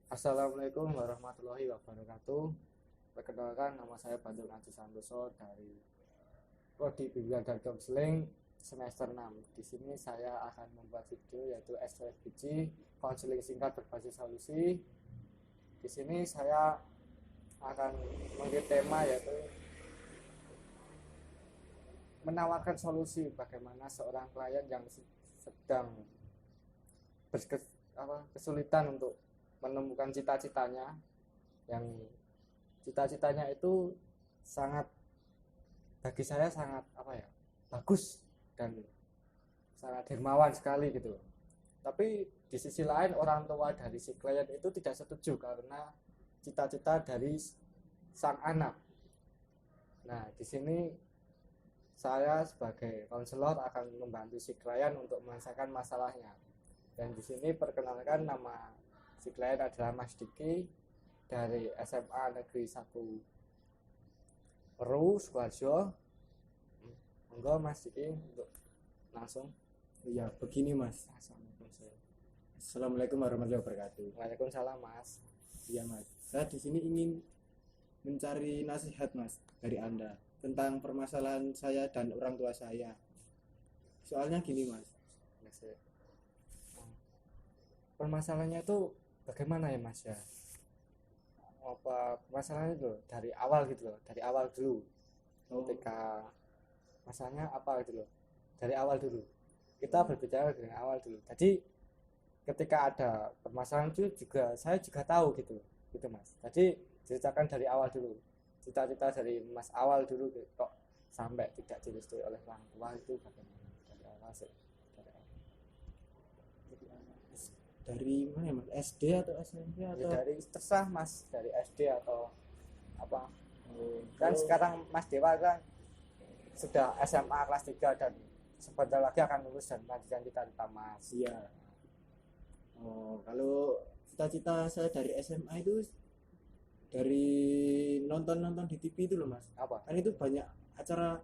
Assalamualaikum warahmatullahi wabarakatuh. Perkenalkan, nama saya Bandung Aji Santoso dari Prodi Bimbingan dan Konseling semester 6. Di sini saya akan membuat video yaitu SPSBG konseling singkat berbasis solusi. Di sini saya akan mengikuti tema yaitu menawarkan solusi bagaimana seorang klien yang sedang kesulitan untuk menemukan cita-citanya, yang cita-citanya itu sangat, bagi saya sangat bagus dan sangat dermawan sekali gitu. Tapi di sisi lain orang tua dari si klien itu tidak setuju karena cita-cita dari sang anak. Nah, di sini saya sebagai konselor akan membantu si klien untuk menyelesaikan masalahnya. Dan di sini perkenalkan, nama si klien adalah Mas Diki dari SMA Negeri 1 Peru, Sukoharjo. Monggo Mas Diki untuk langsung. Ya, begini Mas. Assalamualaikum warahmatullahi wabarakatuh. Waalaikumsalam Mas. Iya Mas, saya di sini ingin mencari nasihat Mas dari Anda tentang permasalahan saya dan orang tua saya. Soalnya gini Mas. Permasalahannya itu bagaimana ya Mas ya? Apa masalahnya itu dari awal gitu loh, dari awal dulu. Ketika masalahnya apa gitu loh, dari awal dulu. Kita berbicara dengan awal dulu. Jadi ketika ada permasalahan itu juga saya juga tahu gitu Mas. Jadi ceritakan dari awal dulu. Cita-cita dari Mas awal dulu kok sampai tidak direstui oleh orang tua itu bagaimana dari awal sih? Dari mana ya Mas? SD atau SMP atau? Ya, dari terserah Mas, dari SD atau apa. Kan sekarang Mas Dewa kan sudah SMA kelas 3 dan sebentar lagi akan lulus dan melanjutkan cita-cita Mas. Iya. Kalau cita-cita saya dari SMA itu dari nonton-nonton di TV itu loh Mas. Apa? Kan itu banyak acara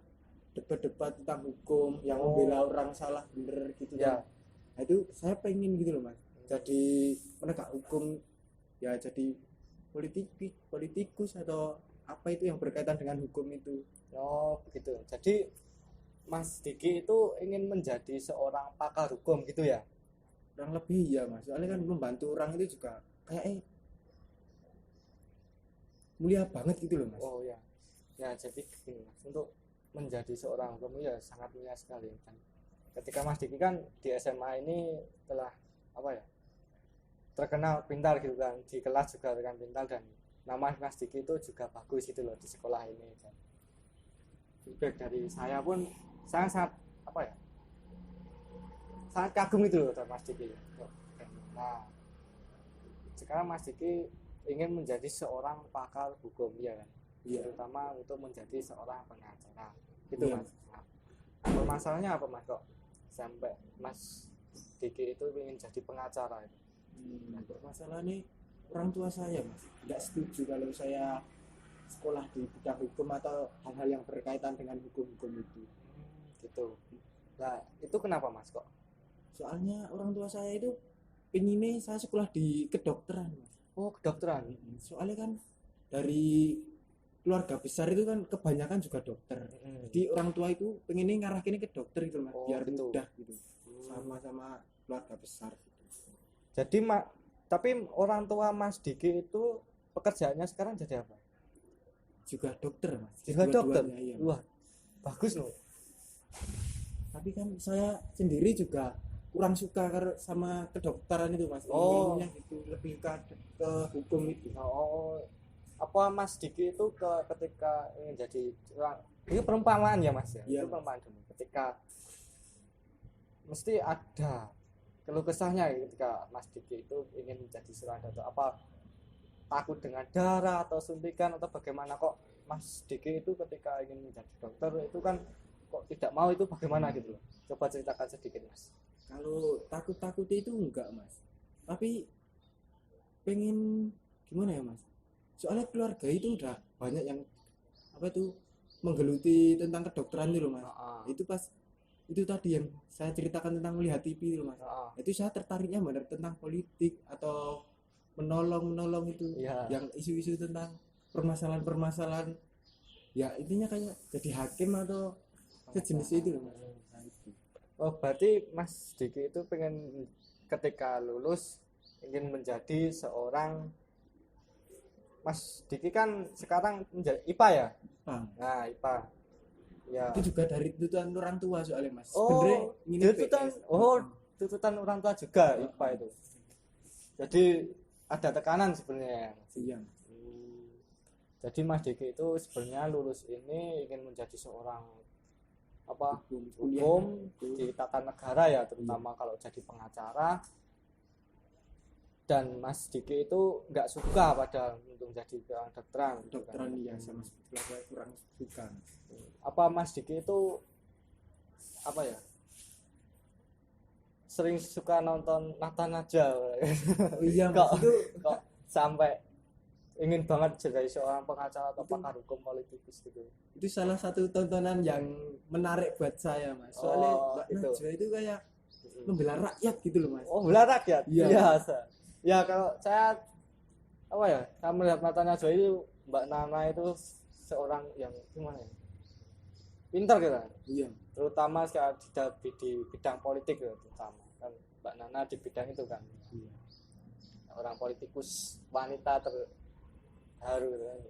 debat-debat tentang hukum yang membela orang salah bener gitu Ya. kan. Nah, itu saya pengen gitu loh Mas. Jadi penegak hukum, ya jadi politikus atau apa itu yang berkaitan dengan hukum itu. Oh begitu. Jadi Mas Diki itu ingin menjadi seorang pakar hukum gitu ya? Kurang lebih ya Mas, soalnya kan membantu orang itu juga kayak mulia banget gitu loh Mas. Oh ya. Ya jadi gini Mas, untuk menjadi seorang hukum ya sangat mulia sekali. Dan ketika Mas Diki kan di SMA ini telah terkenal pintar gitu kan, di kelas juga terkenal pintar, dan nama Mas Diki itu juga bagus gitu loh di sekolah ini. Dan feedback dari saya pun sangat sangat kagum itu loh sama Mas Diki. Nah, sekarang Mas Diki ingin menjadi seorang pakar hukum ya kan, terutama untuk menjadi seorang pengacara gitu Mas. Nah, permasalahannya apa Mas kok sampai Mas Diki itu ingin jadi pengacara itu? Masalah nih, orang tua saya Mas nggak setuju kalau saya sekolah di bidang hukum atau hal-hal yang berkaitan dengan hukum-hukum itu. Gitu. Nah itu kenapa Mas kok? Soalnya orang tua saya itu pengennya saya sekolah di kedokteran Mas. Oh kedokteran. Soalnya kan dari keluarga besar itu kan kebanyakan juga dokter. Jadi orang tua itu pengennya ngarahinnya ke dokter gitu Mas, biar gitu. mudah gitu. Sama-sama keluarga besar gitu. Jadi tapi orang tua Mas Diki itu pekerjaannya sekarang jadi apa? Juga dokter Mas. Juga dokter. Iya, Wah, bagus loh. Tapi kan saya sendiri juga kurang suka sama kedokteran itu Mas. Oh, gitu, lebih ke hukum itu. Oh, apa Mas Diki itu ketika ingin jadi itu perumpamaan ya Mas ya? Iya, Itu perumpamaan dulu. Ketika mesti ada keluh kesahnya ketika Mas Diki itu ingin menjadi seorang dokter, apa takut dengan darah atau suntikan atau bagaimana kok Mas Diki itu ketika ingin menjadi dokter itu kan kok tidak mau, itu bagaimana gitu loh? Coba ceritakan sedikit Mas. Kalau takut-takut itu enggak Mas, tapi pengen gimana ya Mas, soalnya keluarga itu udah banyak yang menggeluti tentang kedokteran itu loh Mas. Itu pas itu tadi yang saya ceritakan tentang melihat TV itu Mas. Itu saya tertariknya benar tentang politik atau menolong itu Iya. yang isu-isu tentang permasalahan-permasalahan ya intinya kayak jadi hakim atau sejenis itu loh mas. Nah, itu. Oh, berarti Mas Diki itu pengen ketika lulus ingin menjadi seorang, Mas Diki kan sekarang menjadi IPA ya? Nah, Nah, IPA. Ya. itu juga dari tuntutan orang tua soalnya mas. Oh, Sebenarnya tuntutan, PS. tuntutan orang tua juga IPA itu. Jadi ada tekanan sebenarnya. Iya. Jadi Mas Diki itu sebenarnya lulus ini ingin menjadi seorang apa? Hukum di tata negara ya, terutama kalau jadi pengacara. Dan Mas Diki itu nggak suka pada untuk jadi kedokteran. Kedokteran iya sama seperti saya kurang suka. Apa Mas Diki itu apa ya? Sering suka nonton Nathan aja. Oh, iya mas kok, itu kok sampai ingin banget jadi seorang pengacara atau pakar hukum politikus gitu. itu salah satu tontonan yang menarik buat saya mas. Soalnya Oh, Mbak itu. Najwa itu kayak membela rakyat gitu loh mas. Oh, bela rakyat. Iya. Biasa. Ya kalau saya apa ya? Saya melihat Nathan Najwa itu, Mbak Nana itu seorang yang gimana ya? Pintar gitu. Iya. Terutama saat di bidang politik ya, terutama kan Mbak Nana di bidang itu kan. Iya. Orang politikus wanita terharu gitu kan.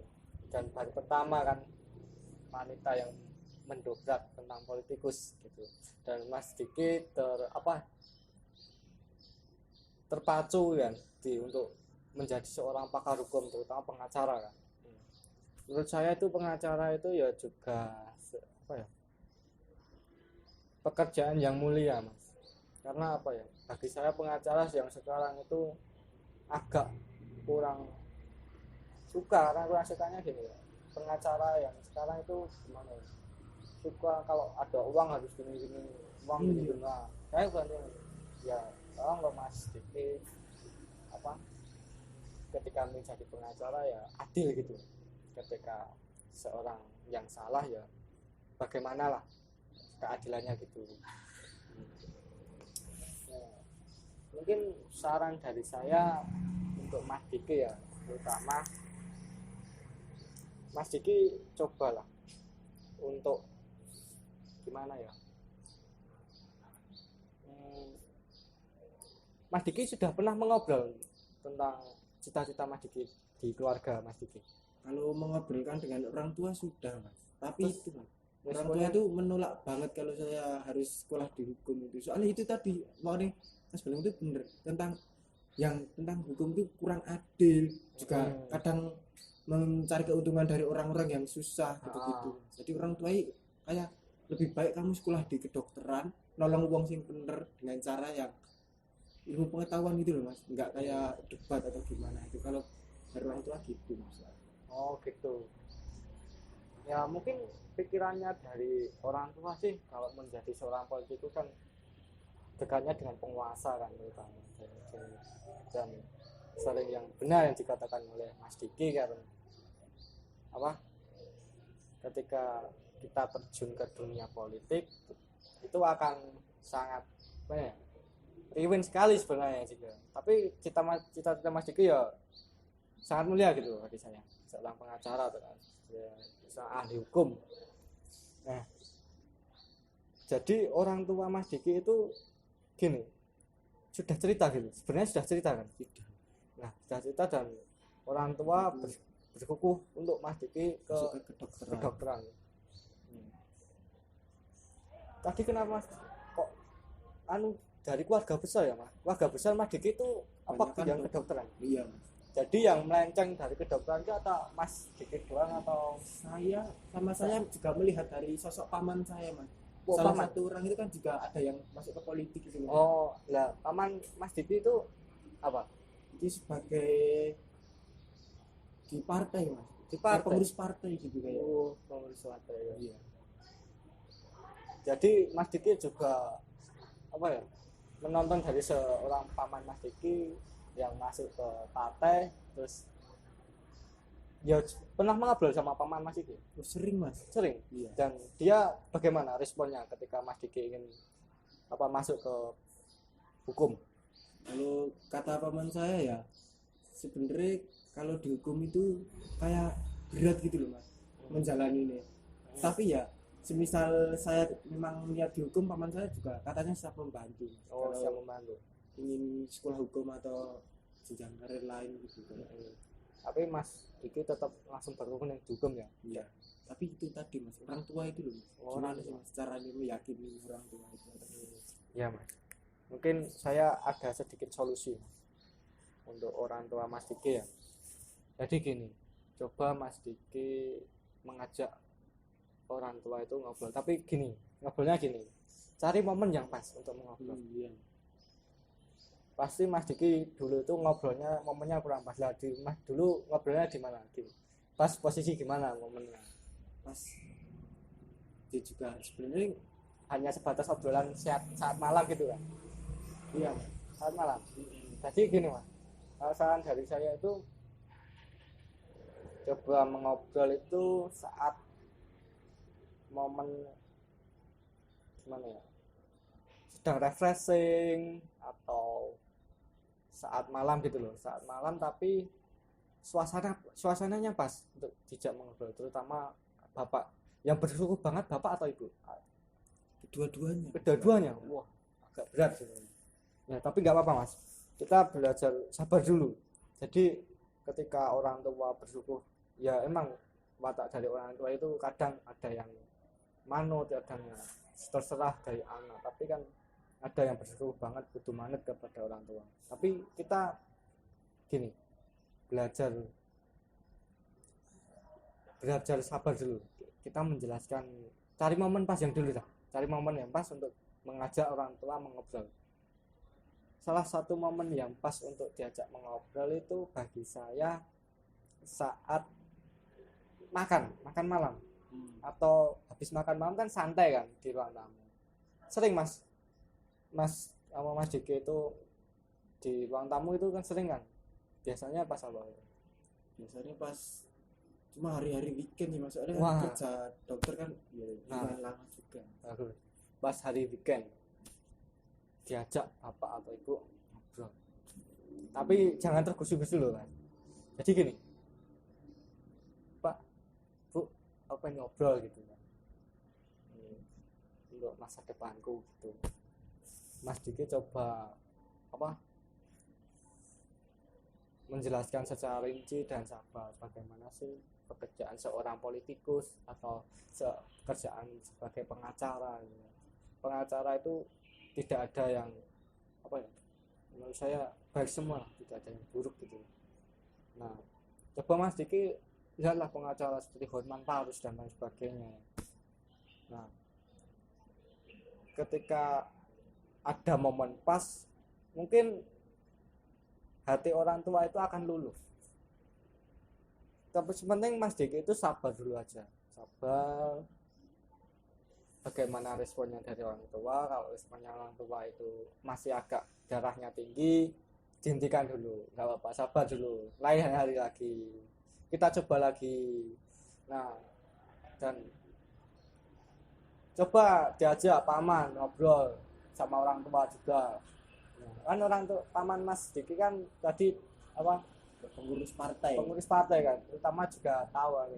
Dan baru pertama kan wanita yang mendobrak tentang politikus gitu. Dan Mas Diki terpacu kan untuk menjadi seorang pakar hukum, terutama pengacara kan. Menurut saya itu pengacara itu ya juga pekerjaan yang mulia mas. Karena apa ya? Bagi saya pengacara yang sekarang itu agak kurang suka, karena kurang sukanya gini ya. Pengacara yang sekarang itu gimana ya? Suka kalau ada uang harus gini uang gitu. Nah, saya bukan ya tolong lo mas Diki apa ketika menjadi pengacara ya adil gitu. Ketika seorang yang salah ya bagaimana lah keadilannya gitu. Nah, mungkin saran dari saya untuk Mas Diki ya, terutama Mas Diki cobalah untuk gimana ya, Mas Diki sudah pernah mengobrol tentang cita-cita Mas Diki di keluarga Mas Diki? Kalau mengobrolkan dengan orang tua sudah mas. Tapi Terus, itu mas, orang tua itu menolak banget kalau saya harus sekolah di hukum itu. Soalnya itu tadi mau nih mas bilang itu bener tentang hukum itu kurang adil juga kadang mencari keuntungan dari orang-orang yang susah gitu-gitu. Jadi orang tua kayak lebih baik kamu sekolah di kedokteran nolong uang sing bener dengan cara yang ilmu pengetahuan gitu loh mas, nggak kayak debat atau gimana itu kalau dari orang tua gitu mas. Oh gitu. Ya mungkin pikirannya dari orang tua sih kalau menjadi seorang politikus kan dekatnya dengan penguasa kan terutama, dan sering yang benar yang dikatakan oleh Mas Diki kan apa ketika kita terjun ke dunia politik itu akan sangat riwin sekali sebenarnya juga. Tapi cita-cita Mas Diki ya sangat mulia gitu bagi saya, seorang pengacara atau seorang ahli hukum. Nah, jadi orang tua Mas Diki itu gini, sudah cerita gitu, sebenarnya sudah cerita kan? Nah, sudah cerita dan orang tua berkukuh untuk Mas Diki ke kedokteran. Tadi kenapa Mas kok dari keluarga besar ya Mas? Keluarga besar Mas Diki itu apa yang kedokteran? Iya Mas. Jadi yang melenceng dari kedokteran itu atau Mas Diki doang atau saya juga melihat dari sosok paman saya Mas. Salah satu orang itu kan juga ada yang masuk ke politik gitu. Oh, lah paman Mas Diki itu apa? Itu sebagai di partai Mas. Di partai. Pengurus partai gitu kayak. Oh, pengurus partai ya. Iya. Jadi Mas Diki juga apa ya? Menonton dari seorang paman Mas Diki yang masuk ke partai, terus ya pernah ngobrol sama paman Mas Diki? Oh, sering Mas. Sering. Iya. Dan dia bagaimana responnya ketika Mas Diki ingin masuk ke hukum? Kalau kata paman saya ya sebenarnya kalau dihukum itu kayak berat gitu loh mas menjalani ini. Tapi ya semisal saya memang niat dihukum, paman saya juga katanya siap membantu Mas. Oh, Kalau siap membantu. ingin sekolah hukum atau jenjang karir lain gitu kan. Tapi Mas Diki tetap langsung berhubung dengan hukum ya. Iya. Tapi itu tadi mas, orang tua itu loh mas. Oh, Gimana orang sih tua. mas caranya meyakini orang tua itu? Ya Mas, mungkin saya ada sedikit solusi Mas, untuk orang tua Mas Diki ya. Jadi gini, coba Mas Diki mengajak orang tua itu ngobrol, tapi gini, ngobrolnya gini, cari momen yang pas untuk mengobrol. Iya. Pasti Mas Diki dulu itu ngobrolnya momennya kurang pas lah. Mas dulu ngobrolnya di mana? Pas posisi gimana momennya? Pas dia juga sebenarnya Hanya sebatas obrolan saat malam gitu kan? iya Saat malam. Jadi gini Mas, saran dari saya itu coba mengobrol itu saat momen gimana ya, sedang refreshing atau saat malam gitu loh, saat malam tapi suasananya pas untuk dijak mengobrol, terutama bapak yang bersyukur banget, bapak atau ibu, kedua-duanya. Wah, agak berat sebenarnya ya, tapi nggak apa-apa Mas, kita belajar sabar dulu. Jadi ketika orang tua bersyukur, ya emang watak dari orang tua itu kadang ada yang manut, kadang yang terserah dari anak, tapi kan ada yang bersyukur banget, butuh manut kepada orang tua. Tapi kita gini, belajar sabar dulu. Kita menjelaskan, cari momen pas yang dulu lah, cari momen yang pas untuk mengajak orang tua mengobrol. Salah satu momen yang pas untuk diajak mengobrol itu bagi saya saat makan malam, atau habis makan malam kan santai kan di ruang tamu. Sering mas sama Mas Diki itu di ruang tamu itu kan sering kan, biasanya pas apa? biasanya pas cuma hari-hari weekend sih mas, soalnya Wah. kerja dokter kan ya lumayan lama juga. Bagus. Pas hari weekend diajak bapak atau ibu ngobrol, tapi jangan tergusur-gusur loh kan. Jadi gini, Pak, Bu, apa yang ngobrol gitu kan, untuk masa depanku gitu. Mas Diki coba menjelaskan secara rinci dan sabar bagaimana sih pekerjaan seorang politikus atau pekerjaan sebagai pengacara gitu. Pengacara itu tidak ada yang menurut saya baik semua, tidak ada yang buruk gitu. Nah, coba Mas Diki lihatlah pengacara seperti Hotman Paris dan lain sebagainya. Nah, ketika ada momen pas, mungkin hati orang tua itu akan luluh. Tapi penting Mas Diki itu sabar dulu aja, sabar. Bagaimana responnya dari orang tua? Kalau responnya orang tua itu masih agak darahnya tinggi, dihentikan dulu, nggak apa-apa, sabar dulu, lain hari lagi, kita coba lagi. Nah, dan coba diajak paman ngobrol sama orang tua juga. Nah, kan orang tua paman Mas Diki kan tadi Pengurus partai kan, terutama juga tahu kan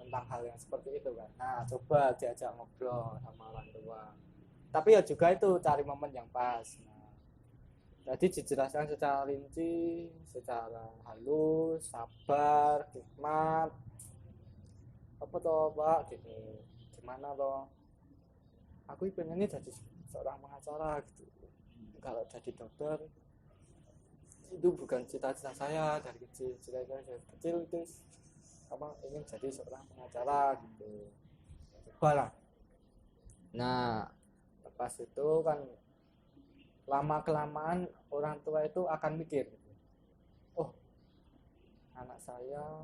tentang hal yang seperti itu kan. Nah, coba diajak ngobrol sama orang tua, tapi ya juga itu cari momen yang pas. Nah, jadi dijelaskan secara rinci, secara halus, sabar, hikmat. Apa toh Pak, gini, gimana toh, aku pengennya jadi seorang pengacara gitu. Kalau jadi dokter itu bukan cita-cita saya dari kecil. Cita-cita saya dari kecil itu ingin jadi seorang pengacara gitu. Coba lah. Nah, lepas itu kan lama kelamaan orang tua itu akan mikir, oh, anak saya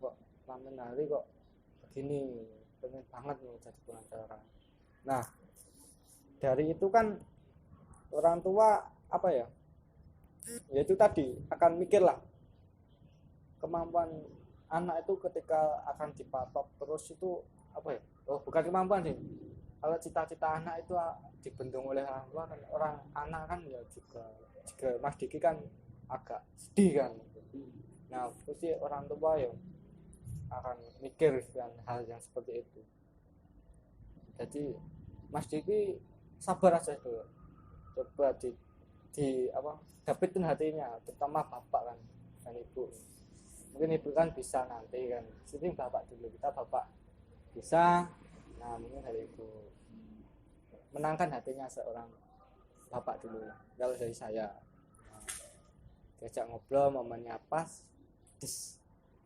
kok lamen hari kok begini, pengen banget nih jadi pengacara. Nah, dari itu kan orang tua ya itu tadi akan mikir lah, kemampuan anak itu ketika akan dipatok terus itu bukan kemampuan sih, kalau cita-cita anak itu dibendung oleh orang tua kan, orang anak kan ya juga juga Mas Diki kan agak sedih kan. Nah pasti orang tua ya akan mikir kan hal yang seperti itu. Jadi Mas Diki sabar aja dulu, coba di apa dapetin hatinya, terutama bapak kan dan ibu. Mungkin ibu kan bisa nanti kan, sini bapak dulu, kita bapak bisa. Nah mungkin dari ibu menangkan hatinya seorang bapak dulu kalau dari saya. Nah, diajak ngobrol momennya pas,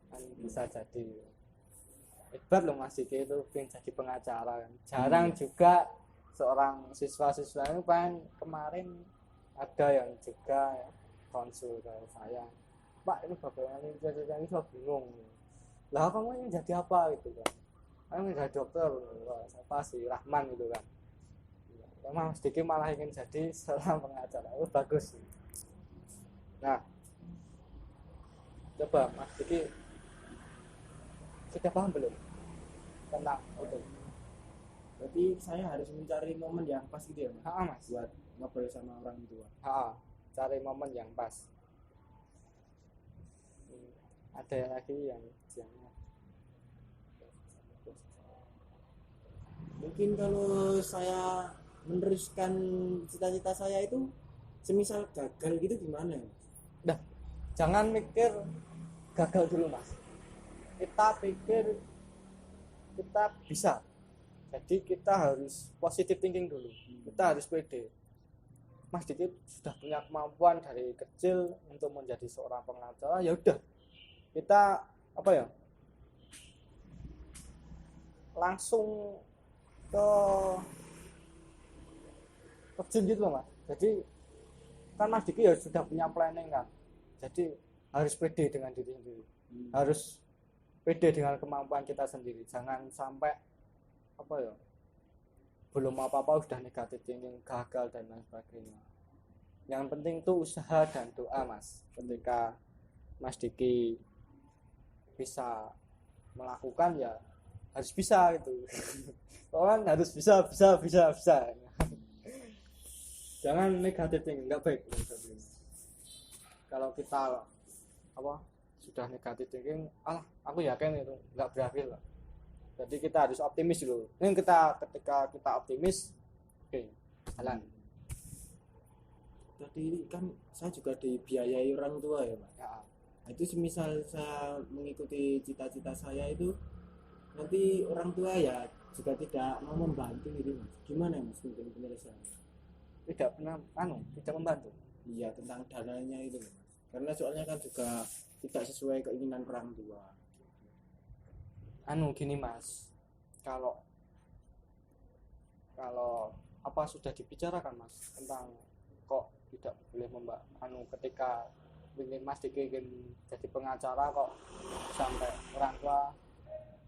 kan bisa jadi hebat loh Mas Diki itu pengen jadi pengacara kan. Jarang juga seorang siswa-siswa itu kan kemarin ada yang juga konsul ke saya, Pak ini bagaimana ini jadi saya bingung lah kamu ingin jadi apa gitu kan, kamu ingin jadi dokter, siapa sih Rahman gitu kan. Memang Mas Diki malah ingin jadi seorang pengacara, itu bagus. Nah coba Mas Diki sudah paham belum tentang itu? Berarti saya harus mencari momen yang pas gitu ya Mas, Mas buat ngobrol sama orang tua. Cari momen yang pas. Ada lagi yang Mungkin kalau saya meneruskan cita-cita saya itu semisal gagal gitu gimana ya? Nah, jangan mikir gagal dulu Mas. Kita pikir kita bisa. Jadi kita harus positive thinking dulu. Kita harus pede. Mas Diki sudah punya kemampuan dari kecil untuk menjadi seorang pengacara, ya udah. Kita apa ya? Langsung ke terjun gitu loh Mas. Jadi kan Mas Diki ya sudah punya planning kan. Jadi harus pede dengan diri sendiri. Harus pede dengan kemampuan kita sendiri. Jangan sampai apa ya, belum apa-apa sudah negatif thinking, gagal dan lain sebagainya. Yang penting tuh usaha dan doa Mas. Ketika Mas Diki bisa melakukan ya harus bisa gitu. Orang harus bisa. Jangan negatif thinking, nggak baik. Kalau kita apa sudah negatif thinking, aku yakin itu nggak berakhir lah. Jadi kita harus optimis dulu. Ini ketika kita optimis, oke, jalan. Tadi kan saya juga dibiayai orang tua ya Pak. Ya. Nah, itu semisal saya mengikuti cita-cita saya itu nanti orang tua ya juga tidak mau membantu gitu Mas. Gimana Mas mungkin penyelesaiannya? Tidak membantu. Iya tentang dananya itu Mas. Karena soalnya kan juga tidak sesuai keinginan orang tua. Gini Mas, kalau apa sudah dibicarakan Mas tentang kok tidak boleh ketika ingin Mas Diki ingin jadi pengacara kok sampai orang tua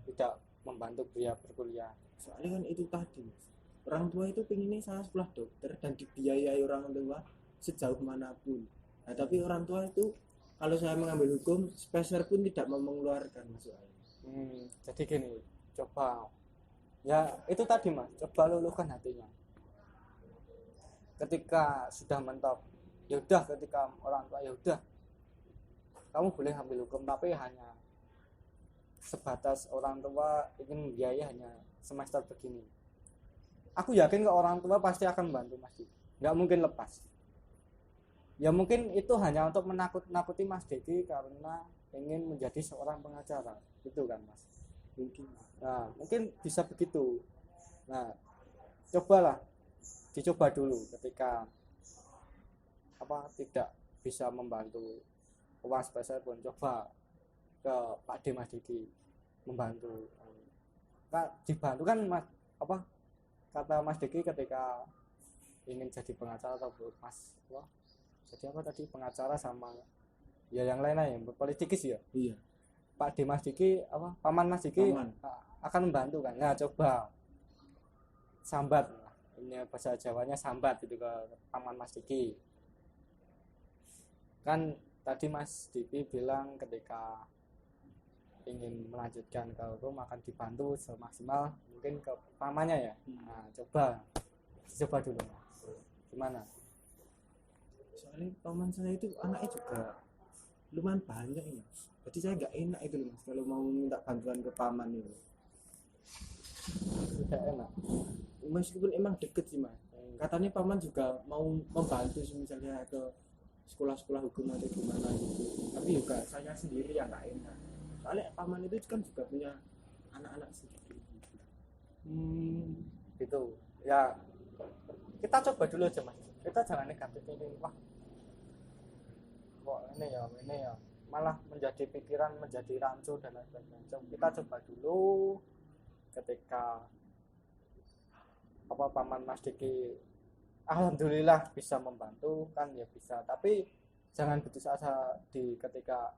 tidak membantu dia berkuliah. Soalnya kan itu tadi Mas, orang tua itu pengennya saya sekolah dokter dan dibiayai orang tua sejauh manapun. Nah tapi orang tua itu kalau saya mengambil hukum spesial pun tidak mau mengeluarkan Mas. Jadi gini, coba ya itu tadi Mas, coba luluhkan hatinya. Ketika sudah mentok, ya udah, ketika orang tua ya udah, kamu boleh ambil hukum tapi hanya sebatas orang tua ingin membiayai hanya semester begini. Aku yakin ke orang tua pasti akan membantu Mas Diki, nggak mungkin lepas. Ya mungkin itu hanya untuk menakut-nakuti Mas Diki karena ingin menjadi seorang pengacara, itu kan Mas. Mungkin bisa begitu. Nah, dicoba dulu ketika tidak bisa membantu uang spesial pun coba ke Pak D Mas Diki membantu. Dibantu kan Mas, kata Mas Diki ketika ingin jadi pengacara atau Mas jadi pengacara sama ya yang lain-lain yang berpolitikis ya. Iya. Pak D Mas Diki paman Mas Diki akan membantu kan. Nah coba sambat, ini bahasa Jawanya sambat itu ke paman Mas Diki. Kan tadi Mas Diki bilang ketika ingin melanjutkan ke hukum akan dibantu semaksimal mungkin ke pamannya ya. Nah coba dulu Mas. Gimana? soalnya paman saya itu anaknya juga lumayan banyak ya, jadi saya nggak enak itu loh mas kalau mau minta bantuan ke paman itu. Tidak enak. Meskipun emang deket sih mas, katanya paman juga mau membantu sih, misalnya ke sekolah-sekolah hukum atau gimana gitu, tapi juga saya sendiri yang nggak enak soalnya paman itu kan juga punya anak-anak sendiri gitu. Gitu ya, kita coba dulu aja mas, kita jangan negatif ini, wah kok ini ya malah menjadi pikiran, menjadi rancu dan lain sebagainya. Kita coba dulu, ketika paman Mas Diki alhamdulillah bisa membantu kan ya bisa, tapi jangan putus asa di ketika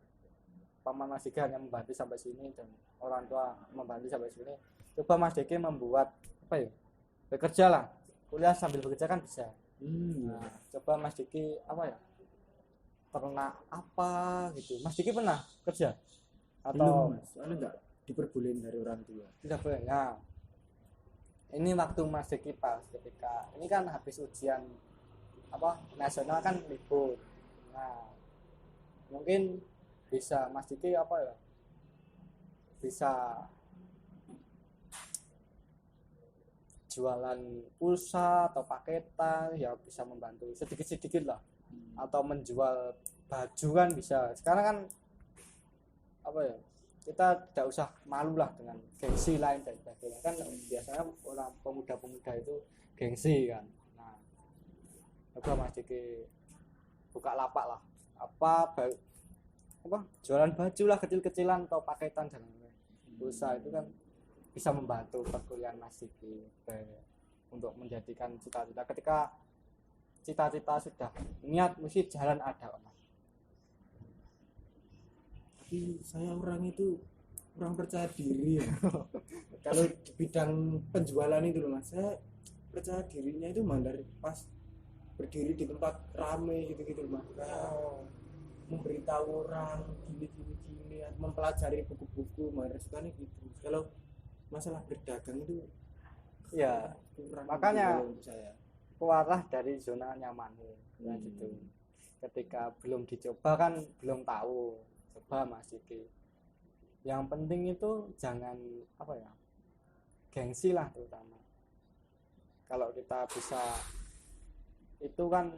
paman Mas Diki hanya membantu sampai sini dan orang tua membantu sampai sini. Coba Mas Diki membuat apa ya, bekerja lah, kuliah sambil bekerja kan bisa. Nah, coba Mas Diki apa ya, pernah apa gitu, Mas Diki pernah kerja atau belum mas, soalnya nggak diperbolehin dari orang tua. tidak boleh. Nah, ini waktu Mas Diki pas ketika ini kan habis ujian nasional kan libur. Nah, mungkin bisa Mas Diki bisa jualan pulsa atau paketan ya, bisa membantu sedikit-sedikit lah, atau menjual baju kan bisa. Sekarang kan kita tidak usah malu lah dengan gengsi lain dan sebagainya, kan biasanya orang pemuda-pemuda itu gengsi kan. Nah, coba Mas Diki buka lapak lah, jualan baju lah kecil-kecilan atau paketan dan pulsa, itu kan bisa membantu perkuliahan Mas Diki untuk menjadikan cita-cita. Ketika cita-cita sudah niat, mesti jalan ada mas. Tapi saya orang itu kurang percaya diri ya. Kalau di bidang penjualan itu loh mas, saya percaya dirinya itu mandar pas berdiri di tempat rame gitu-gitu loh mas, kayak memberitahu orang gini, mempelajari buku-buku, mandar sukanya gitu. Kalau masalah berdagang itu ya kurang, makanya gitu saya keluarlah dari zona nyaman ya gitu. Ketika belum dicoba kan belum tahu, coba Mas Diki. Yang penting itu jangan gengsi lah terutama. Kalau kita bisa itu kan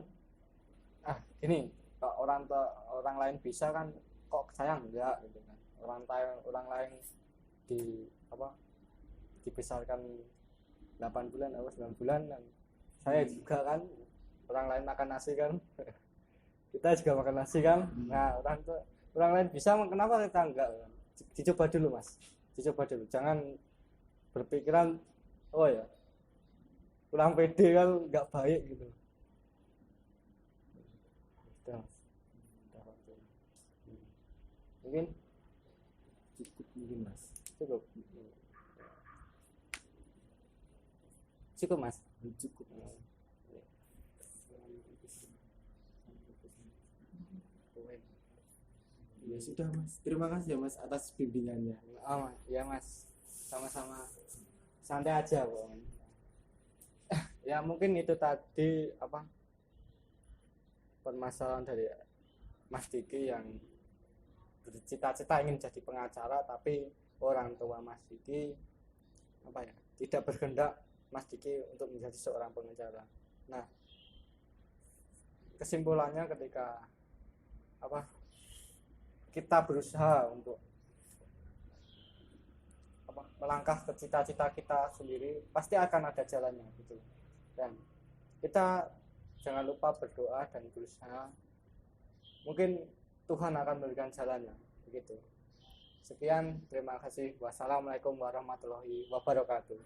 gini, kalau orang lain bisa kan kok saya enggak gitu kan. Orang lain dibesarkan 8 bulan atau 9 bulan kan. Saya juga kan, orang lain makan nasi kan. Kita juga makan nasi kan. Nah, orang lain bisa, kenapa kita enggak kan? Dicoba dulu mas, dicoba dulu, jangan berpikiran kurang pede kan, nggak baik gitu. Mungkin cukup mas, cukup mas. Ya sudah mas, terima kasih ya mas atas bimbingannya. Ya mas, sama-sama, santai aja pokoknya. Ya mungkin itu tadi permasalahan dari Mas Diki yang bercita-cita ingin jadi pengacara, tapi orang tua Mas Diki tidak berkehendak Mas Diki untuk menjadi seorang pengacara. Nah, kesimpulannya ketika kita berusaha untuk melangkah ke cita-cita kita sendiri, pasti akan ada jalannya gitu. Dan kita jangan lupa berdoa dan berusaha, mungkin Tuhan akan memberikan jalannya begitu. Sekian, terima kasih. Wassalamualaikum warahmatullahi wabarakatuh.